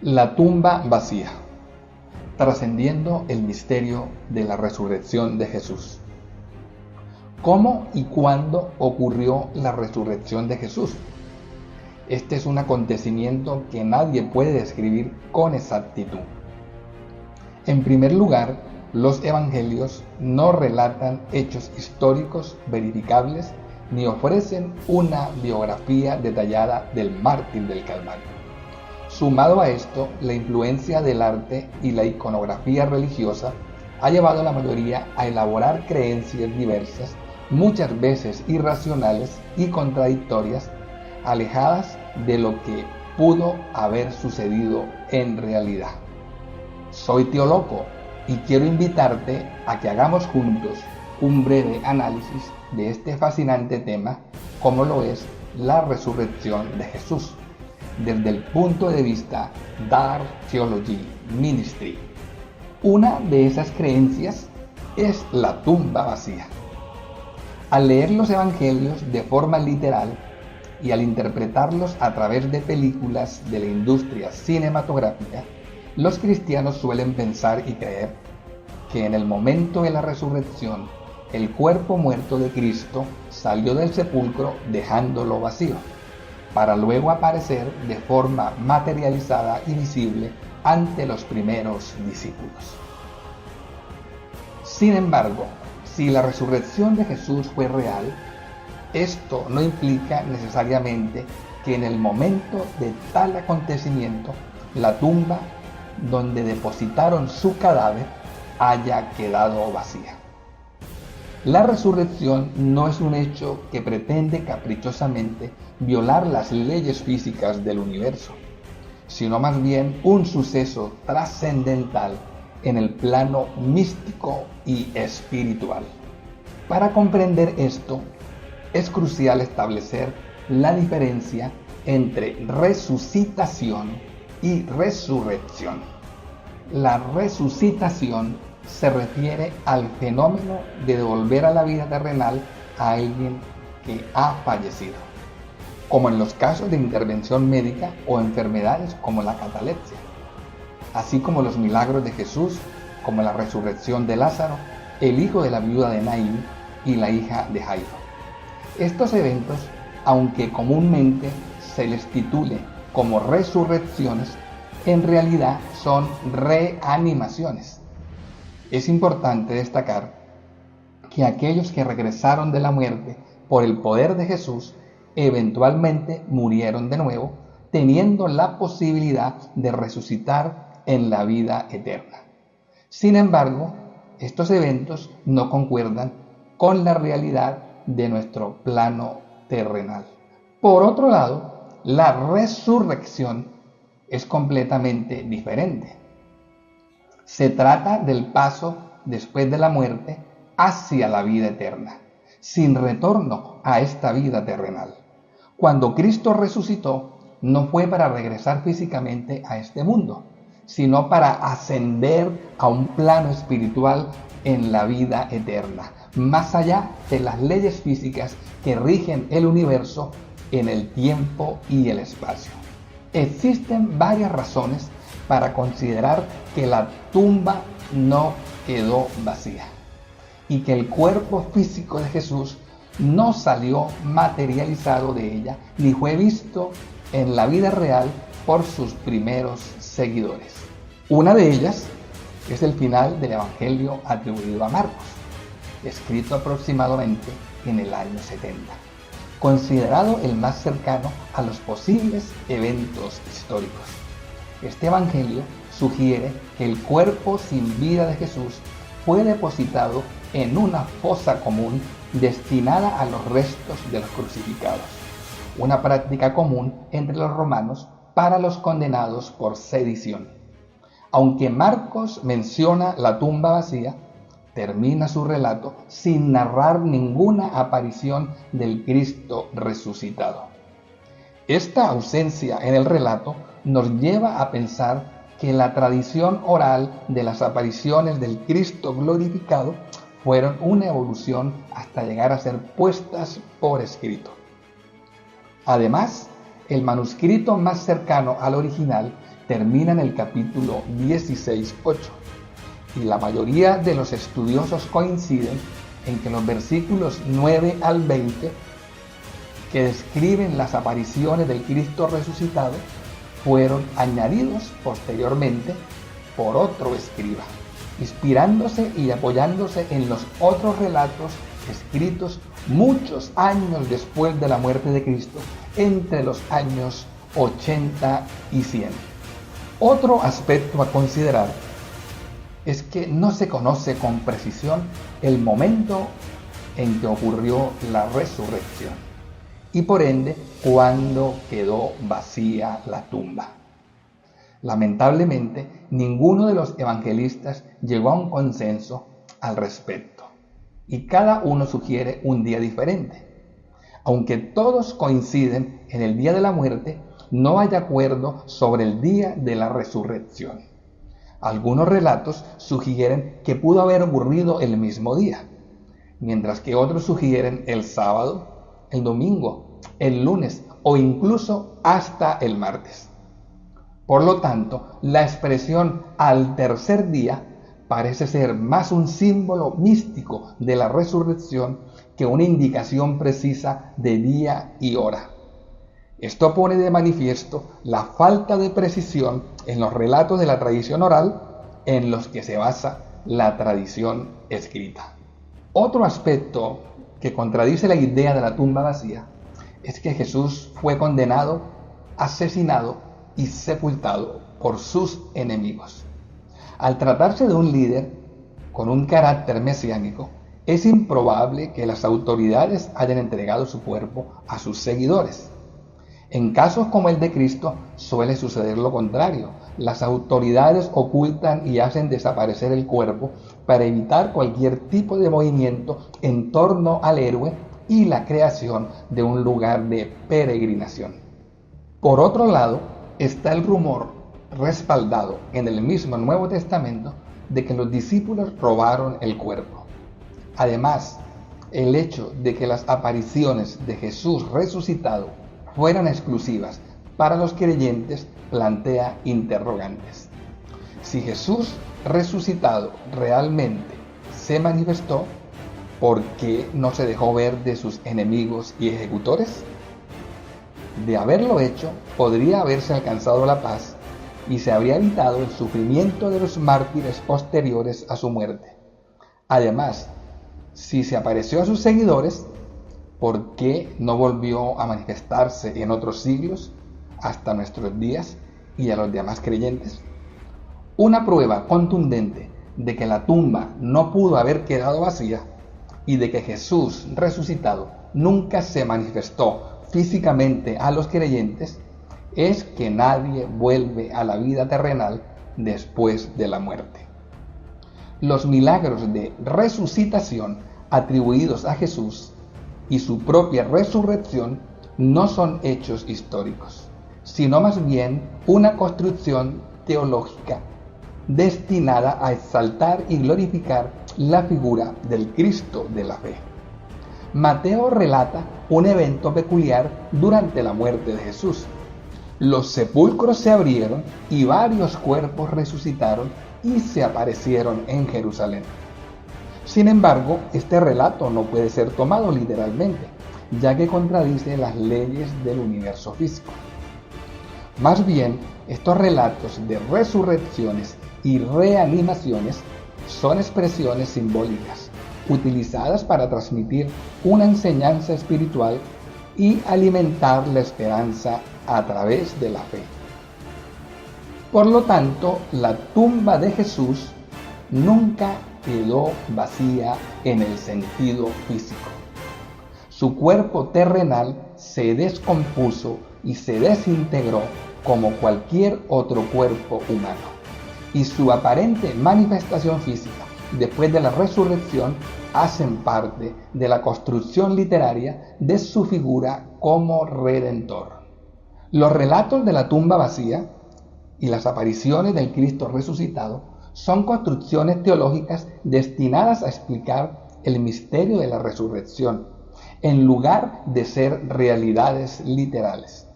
La tumba vacía, trascendiendo el misterio de la resurrección de Jesús. ¿Cómo y cuándo ocurrió la resurrección de Jesús? Este es un acontecimiento que nadie puede describir con exactitud. En primer lugar, los evangelios no relatan hechos históricos verificables ni ofrecen una biografía detallada del mártir del Calvario. Sumado a esto, la influencia del arte y la iconografía religiosa ha llevado a la mayoría a elaborar creencias diversas, muchas veces irracionales y contradictorias, alejadas de lo que pudo haber sucedido en realidad. Soy teólogo y quiero invitarte a que hagamos juntos un breve análisis de este fascinante tema, como lo es la resurrección de Jesús, desde el punto de vista Dark Theology Ministry. Una de esas creencias es la tumba vacía. Al leer los evangelios de forma literal y al interpretarlos a través de películas de la industria cinematográfica, los cristianos suelen pensar y creer que en el momento de la resurrección, el cuerpo muerto de Cristo salió del sepulcro dejándolo vacío, para luego aparecer de forma materializada y visible ante los primeros discípulos. Sin embargo, si la resurrección de Jesús fue real, esto no implica necesariamente que en el momento de tal acontecimiento, la tumba donde depositaron su cadáver haya quedado vacía. La resurrección no es un hecho que pretende caprichosamente violar las leyes físicas del universo, sino más bien un suceso trascendental en el plano místico y espiritual. Para comprender esto, es crucial establecer la diferencia entre resucitación y resurrección. La resucitación se refiere al fenómeno de devolver a la vida terrenal a alguien que ha fallecido, como en los casos de intervención médica o enfermedades como la catalepsia, así como los milagros de Jesús, como la resurrección de Lázaro, el hijo de la viuda de Naín y la hija de Jairo. Estos eventos, aunque comúnmente se les titule como resurrecciones, en realidad son reanimaciones. Es importante destacar que aquellos que regresaron de la muerte por el poder de Jesús eventualmente murieron de nuevo, teniendo la posibilidad de resucitar en la vida eterna. Sin embargo, estos eventos no concuerdan con la realidad de nuestro plano terrenal. Por otro lado, la resurrección es completamente diferente. Se trata del paso después de la muerte hacia la vida eterna, sin retorno a esta vida terrenal. Cuando Cristo resucitó, no fue para regresar físicamente a este mundo, sino para ascender a un plano espiritual en la vida eterna, más allá de las leyes físicas que rigen el universo en el tiempo y el espacio. Existen varias razones para considerar que la tumba no quedó vacía y que el cuerpo físico de Jesús no salió materializado de ella ni fue visto en la vida real por sus primeros seguidores. Una de ellas es el final del Evangelio atribuido a Marcos, escrito aproximadamente en el año 70, considerado el más cercano a los posibles eventos históricos. Este evangelio sugiere que el cuerpo sin vida de Jesús fue depositado en una fosa común destinada a los restos de los crucificados, una práctica común entre los romanos para los condenados por sedición. Aunque Marcos menciona la tumba vacía, termina su relato sin narrar ninguna aparición del Cristo resucitado. Esta ausencia en el relato nos lleva a pensar que la tradición oral de las apariciones del Cristo glorificado fueron una evolución hasta llegar a ser puestas por escrito. Además, el manuscrito más cercano al original, termina en el capítulo 16:8, y la mayoría de los estudiosos coinciden en que los versículos 9 al 20, que describen las apariciones del Cristo resucitado, fueron añadidos posteriormente por otro escriba, inspirándose y apoyándose en los otros relatos escritos muchos años después de la muerte de Cristo, entre los años 80 y 100. Otro aspecto a considerar es que no se conoce con precisión el momento en que ocurrió la resurrección y por ende cuándo quedó vacía la tumba. Lamentablemente, ninguno de los evangelistas llegó a un consenso al respecto y cada uno sugiere un día diferente. Aunque todos coinciden en el día de la muerte, no hay acuerdo sobre el día de la resurrección. Algunos relatos sugieren que pudo haber ocurrido el mismo día, mientras que otros sugieren el sábado, el domingo, el lunes o incluso hasta el martes. Por lo tanto, la expresión al tercer día parece ser más un símbolo místico de la resurrección que una indicación precisa de día y hora. Esto pone de manifiesto la falta de precisión en los relatos de la tradición oral en los que se basa la tradición escrita. Otro aspecto que contradice la idea de la tumba vacía es que Jesús fue condenado, asesinado y sepultado por sus enemigos. Al tratarse de un líder con un carácter mesiánico, es improbable que las autoridades hayan entregado su cuerpo a sus seguidores. En casos como el de Cristo suele suceder lo contrario. Las autoridades ocultan y hacen desaparecer el cuerpo para evitar cualquier tipo de movimiento en torno al héroe y la creación de un lugar de peregrinación. Por otro lado, está el rumor respaldado en el mismo Nuevo Testamento de que los discípulos robaron el cuerpo. Además, el hecho de que las apariciones de Jesús resucitado fueran exclusivas para los creyentes plantea interrogantes. Si Jesús resucitado realmente se manifestó, ¿por qué no se dejó ver de sus enemigos y ejecutores? De haberlo hecho, podría haberse alcanzado la paz y se habría evitado el sufrimiento de los mártires posteriores a su muerte. Además, si se apareció a sus seguidores, ¿por qué no volvió a manifestarse en otros siglos, hasta nuestros días y a los demás creyentes? Una prueba contundente de que la tumba no pudo haber quedado vacía y de que Jesús resucitado nunca se manifestó físicamente a los creyentes es que nadie vuelve a la vida terrenal después de la muerte. Los milagros de resucitación atribuidos a Jesús y su propia resurrección no son hechos históricos, sino más bien una construcción teológica destinada a exaltar y glorificar la figura del Cristo de la fe. Mateo relata un evento peculiar durante la muerte de Jesús. Los sepulcros se abrieron y varios cuerpos resucitaron y se aparecieron en Jerusalén. Sin embargo, este relato no puede ser tomado literalmente, ya que contradice las leyes del universo físico. Más bien, estos relatos de resurrecciones y reanimaciones son expresiones simbólicas, utilizadas para transmitir una enseñanza espiritual y alimentar la esperanza a través de la fe. Por lo tanto, la tumba de Jesús nunca quedó vacía en el sentido físico. Su cuerpo terrenal se descompuso y se desintegró como cualquier otro cuerpo humano, y su aparente manifestación física después de la resurrección hacen parte de la construcción literaria de su figura como redentor. Los relatos de la tumba vacía y las apariciones del Cristo resucitado son construcciones teológicas destinadas a explicar el misterio de la resurrección, en lugar de ser realidades literales.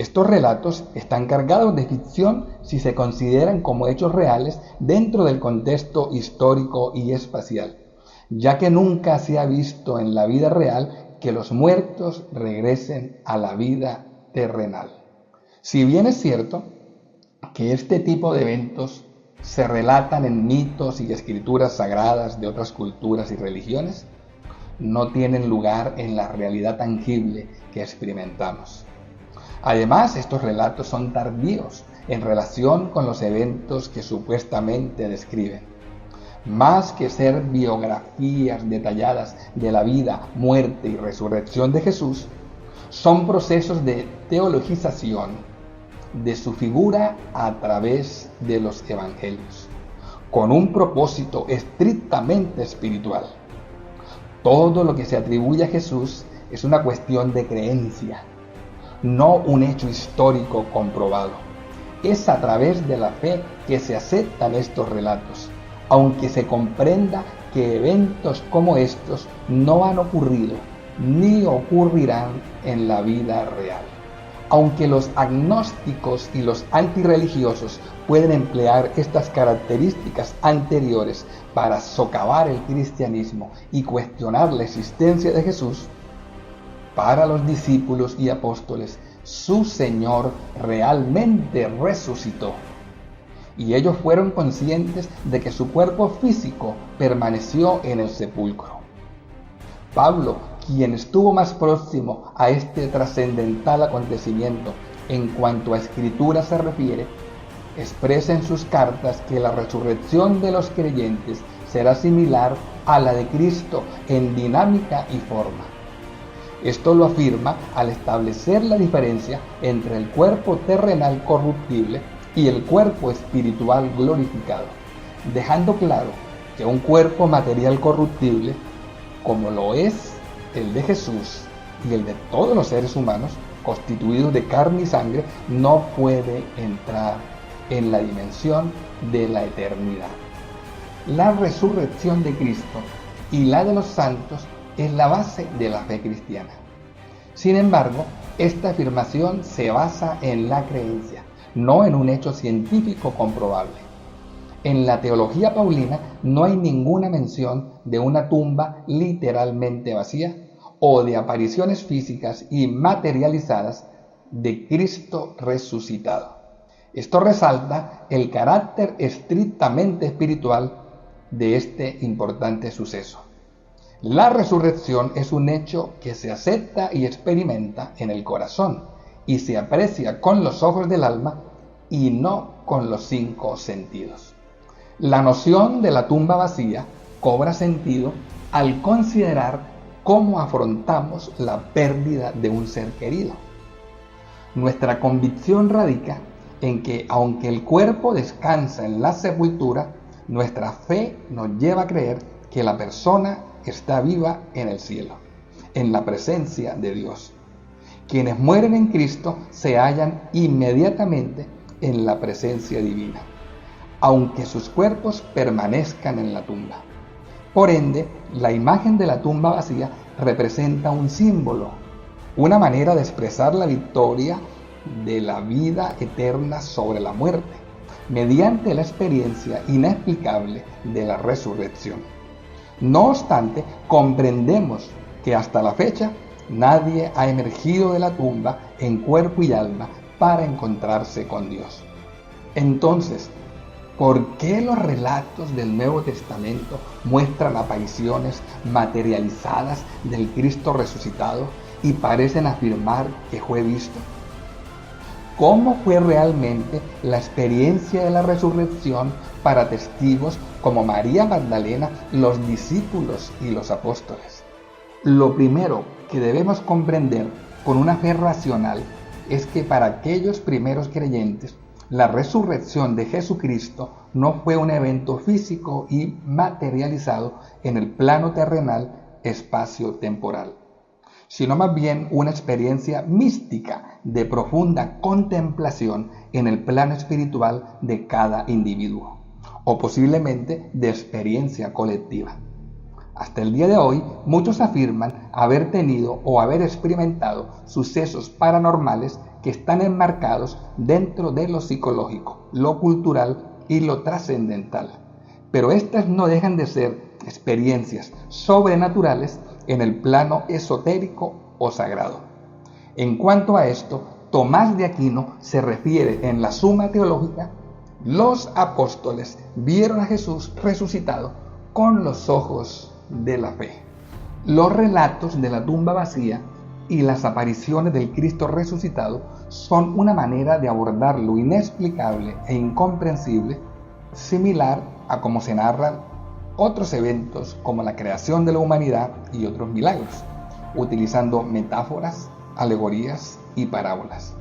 Estos relatos están cargados de ficción si se consideran como hechos reales dentro del contexto histórico y espacial, ya que nunca se ha visto en la vida real que los muertos regresen a la vida terrenal. Si bien es cierto que este tipo de eventos se relatan en mitos y escrituras sagradas de otras culturas y religiones, no tienen lugar en la realidad tangible que experimentamos. Además, estos relatos son tardíos en relación con los eventos que supuestamente describen. Más que ser biografías detalladas de la vida, muerte y resurrección de Jesús, son procesos de teologización de su figura a través de los evangelios, con un propósito estrictamente espiritual. Todo lo que se atribuye a Jesús es una cuestión de creencia, no un hecho histórico comprobado. Es a través de la fe que se aceptan estos relatos, aunque se comprenda que eventos como estos no han ocurrido ni ocurrirán en la vida real. Aunque los agnósticos y los antirreligiosos pueden emplear estas características anteriores para socavar el cristianismo y cuestionar la existencia de Jesús, para los discípulos y apóstoles, su Señor realmente resucitó. Y ellos fueron conscientes de que su cuerpo físico permaneció en el sepulcro. Pablo, quien estuvo más próximo a este trascendental acontecimiento en cuanto a escritura se refiere, expresa en sus cartas que la resurrección de los creyentes será similar a la de Cristo en dinámica y forma. Esto lo afirma al establecer la diferencia entre el cuerpo terrenal corruptible y el cuerpo espiritual glorificado, dejando claro que un cuerpo material corruptible, como lo es el de Jesús y el de todos los seres humanos, constituidos de carne y sangre, no puede entrar en la dimensión de la eternidad. La resurrección de Cristo y la de los santos es la base de la fe cristiana. Sin embargo, esta afirmación se basa en la creencia, no en un hecho científico comprobable. En la teología paulina no hay ninguna mención de una tumba literalmente vacía o de apariciones físicas y materializadas de Cristo resucitado. Esto resalta el carácter estrictamente espiritual de este importante suceso. La resurrección es un hecho que se acepta y experimenta en el corazón y se aprecia con los ojos del alma y no con los 5 sentidos. La noción de la tumba vacía cobra sentido al considerar cómo afrontamos la pérdida de un ser querido. Nuestra convicción radica en que, aunque el cuerpo descansa en la sepultura, nuestra fe nos lleva a creer que la persona está viva en el cielo, en la presencia de Dios. Quienes mueren en Cristo se hallan inmediatamente en la presencia divina, aunque sus cuerpos permanezcan en la tumba. Por ende, la imagen de la tumba vacía representa un símbolo, una manera de expresar la victoria de la vida eterna sobre la muerte, mediante la experiencia inexplicable de la resurrección. No obstante, comprendemos que hasta la fecha nadie ha emergido de la tumba en cuerpo y alma para encontrarse con Dios. Entonces, ¿por qué los relatos del Nuevo Testamento muestran apariciones materializadas del Cristo resucitado y parecen afirmar que fue visto? ¿Cómo fue realmente la experiencia de la resurrección para testigos como María Magdalena, los discípulos y los apóstoles? Lo primero que debemos comprender con una fe racional es que para aquellos primeros creyentes, la resurrección de Jesucristo no fue un evento físico y materializado en el plano terrenal espacio-temporal, sino más bien una experiencia mística de profunda contemplación en el plano espiritual de cada individuo, o posiblemente de experiencia colectiva. Hasta el día de hoy, muchos afirman haber tenido o haber experimentado sucesos paranormales que están enmarcados dentro de lo psicológico, lo cultural y lo trascendental. Pero estas no dejan de ser experiencias sobrenaturales en el plano esotérico o sagrado. En cuanto a esto, Tomás de Aquino se refiere en la Suma Teológica: los apóstoles vieron a Jesús resucitado con los ojos de la fe. Los relatos de la tumba vacía y las apariciones del Cristo resucitado son una manera de abordar lo inexplicable e incomprensible, similar a cómo se narran otros eventos como la creación de la humanidad y otros milagros, utilizando metáforas, alegorías y parábolas.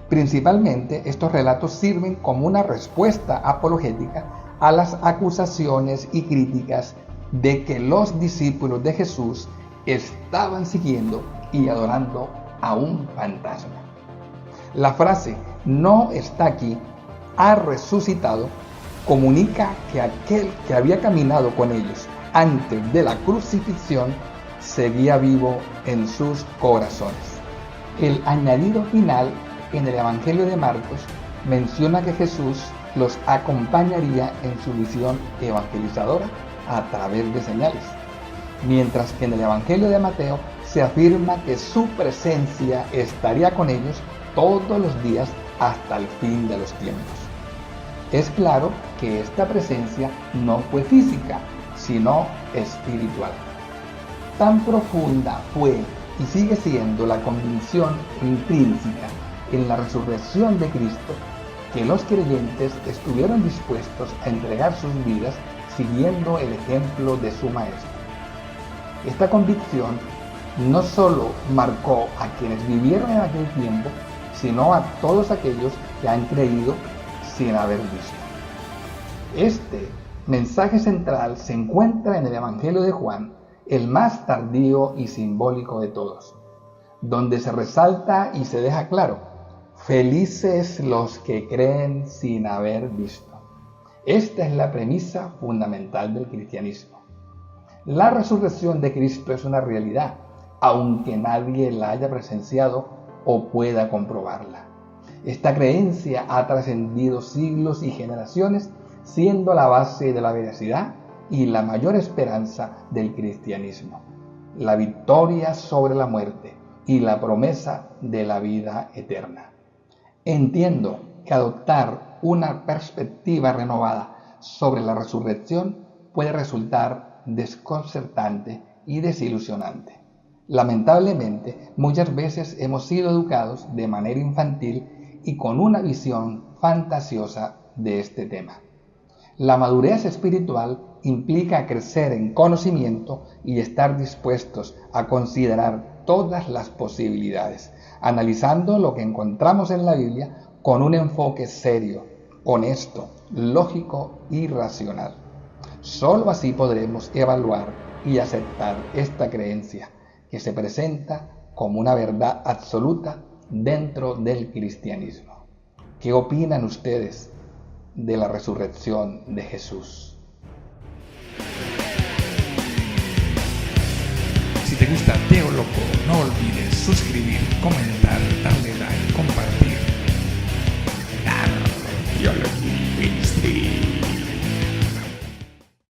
Principalmente, estos relatos sirven como una respuesta apologética a las acusaciones y críticas de que los discípulos de Jesús estaban siguiendo y adorando a un fantasma. La frase "no está aquí, ha resucitado" comunica que aquel que había caminado con ellos antes de la crucifixión seguía vivo en sus corazones. El añadido final en el Evangelio de Marcos menciona que Jesús los acompañaría en su misión evangelizadora a través de señales, mientras que en el Evangelio de Mateo se afirma que su presencia estaría con ellos todos los días hasta el fin de los tiempos. Es claro que esta presencia no fue física, sino espiritual. Tan profunda fue y sigue siendo la convicción intrínseca en la resurrección de Cristo, que los creyentes estuvieron dispuestos a entregar sus vidas siguiendo el ejemplo de su Maestro. Esta convicción no solo marcó a quienes vivieron en aquel tiempo, sino a todos aquellos que han creído sin haber visto. Este mensaje central se encuentra en el Evangelio de Juan, el más tardío y simbólico de todos, donde se resalta y se deja claro: felices los que creen sin haber visto. Esta es la premisa fundamental del cristianismo. La resurrección de Cristo es una realidad, aunque nadie la haya presenciado o pueda comprobarla. Esta creencia ha trascendido siglos y generaciones, siendo la base de la veracidad y la mayor esperanza del cristianismo, la victoria sobre la muerte y la promesa de la vida eterna. Entiendo que adoptar una perspectiva renovada sobre la resurrección puede resultar desconcertante y desilusionante. Lamentablemente, muchas veces hemos sido educados de manera infantil y con una visión fantasiosa de este tema. La madurez espiritual implica crecer en conocimiento y estar dispuestos a considerar todas las posibilidades, analizando lo que encontramos en la Biblia con un enfoque serio, honesto, lógico y racional. Solo así podremos evaluar y aceptar esta creencia que se presenta como una verdad absoluta dentro del cristianismo. ¿Qué opinan ustedes de la resurrección de Jesús? Si te gusta Teo Loco, no olvides suscribir, comentar, darle like, compartir